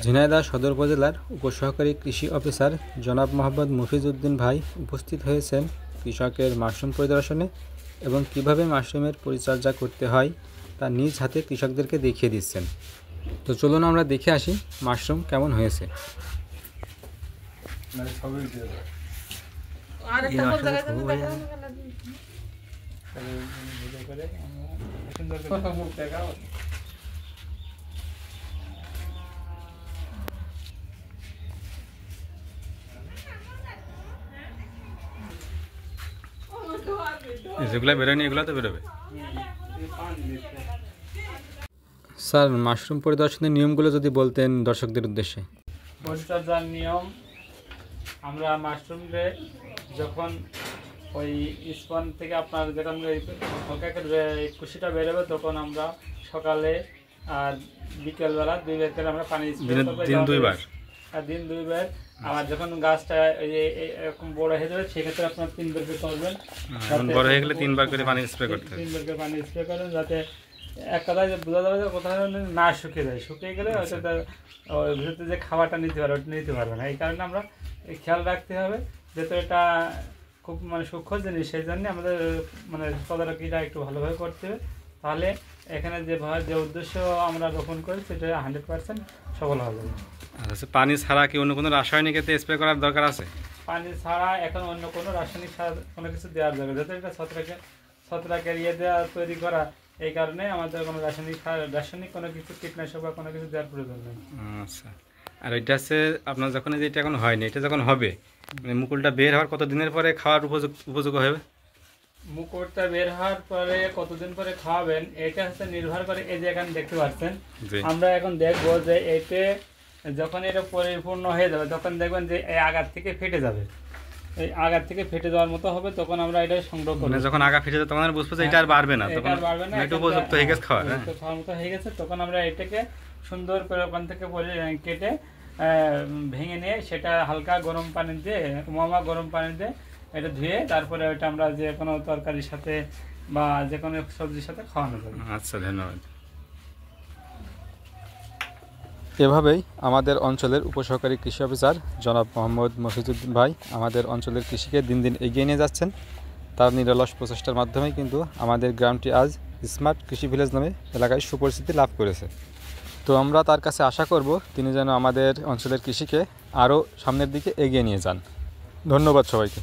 ঝিনাইদহ সদর উপজেলার উপসহকারী কৃষি অফিসার জনাব মোহাম্মদ মফিজ উদ্দিন ভাই উপস্থিত হয়েছেন কৃষকের মাশরুম পরিদর্শনে এবং কিভাবে মাশরুমের পরিচর্যা করতে হয় তা নিজ হাতে কৃষকদেরকে দেখিয়ে দিচ্ছেন। তো চলুন আমরা দেখে আসি মাশরুম কেমন হয়েছে। যেগুলো বেরোয়নি এগুলো তো বেরোবে। স্যার, মাশরুম পরিদর্শনের নিয়মগুলো যদি বলতেন দর্শকদের উদ্দেশ্যে। পরিচর্যার নিয়ম, আমরা মাশরুমকে যখন ওই স্পন থেকে আপনার যখন কুশিটা বেরোবে তখন আমরা সকালে আর বিকেলবেলা 2 বার করে আমরা পানি স্প্রে করব। দিন 2 বার। আর যখন গাছটা এরকম বড় হয়ে যাবে সেক্ষেত্রে আপনার 3 বার করে করবেন। বড় হয়ে গেলে 3 বার করে পানি স্প্রে করতে হবে। 3 বার করে পানি স্প্রে করেন যাতে এক কথায় বোঝা যাবে যে কোথাও না শুকিয়ে যায়। শুকিয়ে গেলে হয়তো তার ভিতরে যে খাবারটা নিতে পারবে না। এই কারণে আমরা খেয়াল রাখতে হবে যেহেতু এটা খুব সূক্ষ্ম জিনিস, সেই জন্য আমাদের তদারকিটা একটু ভালোভাবে করতে হবে। তাহলে এখানে যে উদ্দেশ্য আমরা রোপণ করি সেটা 100% সফল হবে। আচ্ছা, পানি ছাড়া কি অন্য কোনো রাসায়নিক এতে স্প্রে করার দরকার আছে? পানি ছাড়া এখন অন্য কোনো রাসায়নিক সার কোনো কিছু দেওয়ার দরকার, যেহেতু এটা ছত্রাকের দেওয়া তৈরি করা, এই কারণে আমাদের কোনো রাসায়নিক কোনো কিছু কীটনাশক বা কোনো কিছু দেওয়ার প্রয়োজন নেই। আচ্ছা, আর এটা হচ্ছে আপনার যখন এটা এখন হয়নি, এটা যখন হবে মুকুলটা বের হওয়ার কত দিনের পরে খাওয়ার উপযোগী হবে? মুকুলটা বের হওয়ার পরে কতদিন পরে খাওয়াবেন এটা হচ্ছে নির্ভর করে। এই যে এখানে দেখতে পাচ্ছেন, আমরা এখন দেখবো যে এতে যখন এটা পরিপূর্ণ হয়ে যাবে তখন দেখবেন যে এই আগার থেকে ফেটে যাবে। এই আগার থেকে ফেটে যাওয়ার মতো হবে তখন আমরা এটা সংগ্রহ করব। যখন আগা ফেটে যাবে তখন আমরা বুঝবো যে এটা আর বাড়বে না, তখন এটা উপযুক্ত হয়ে গেছে খাওয়ার মতো হয়ে গেছে। তখন আমরা এটাকে সুন্দর করে ওখান থেকে কেটে ভেঙে নিয়ে সেটা হালকা গরম পানি দিয়ে গরম পানি দিয়ে এটা ধুয়ে তারপরে ওইটা আমরা যে কোনো তরকারির সাথে বা যে কোনো সবজির সাথে খাওয়ানো যাবে। আচ্ছা, ধন্যবাদ। এভাবেই আমাদের অঞ্চলের উপসহকারী কৃষি অফিসার জনাব মোহাম্মদ মফিজ উদ্দিন ভাই আমাদের অঞ্চলের কৃষিকে দিন দিন এগিয়ে নিয়ে যাচ্ছেন। তার নিরলস প্রচেষ্টার মাধ্যমেই কিন্তু আমাদের গ্রামটি আজ স্মার্ট কৃষি ভিলেজ নামে এলাকায় সুপরিচিতি লাভ করেছে। তো আমরা তার কাছে আশা করব তিনি যেন আমাদের অঞ্চলের কৃষিকে আরও সামনের দিকে এগিয়ে নিয়ে যান। ধন্যবাদ সবাইকে।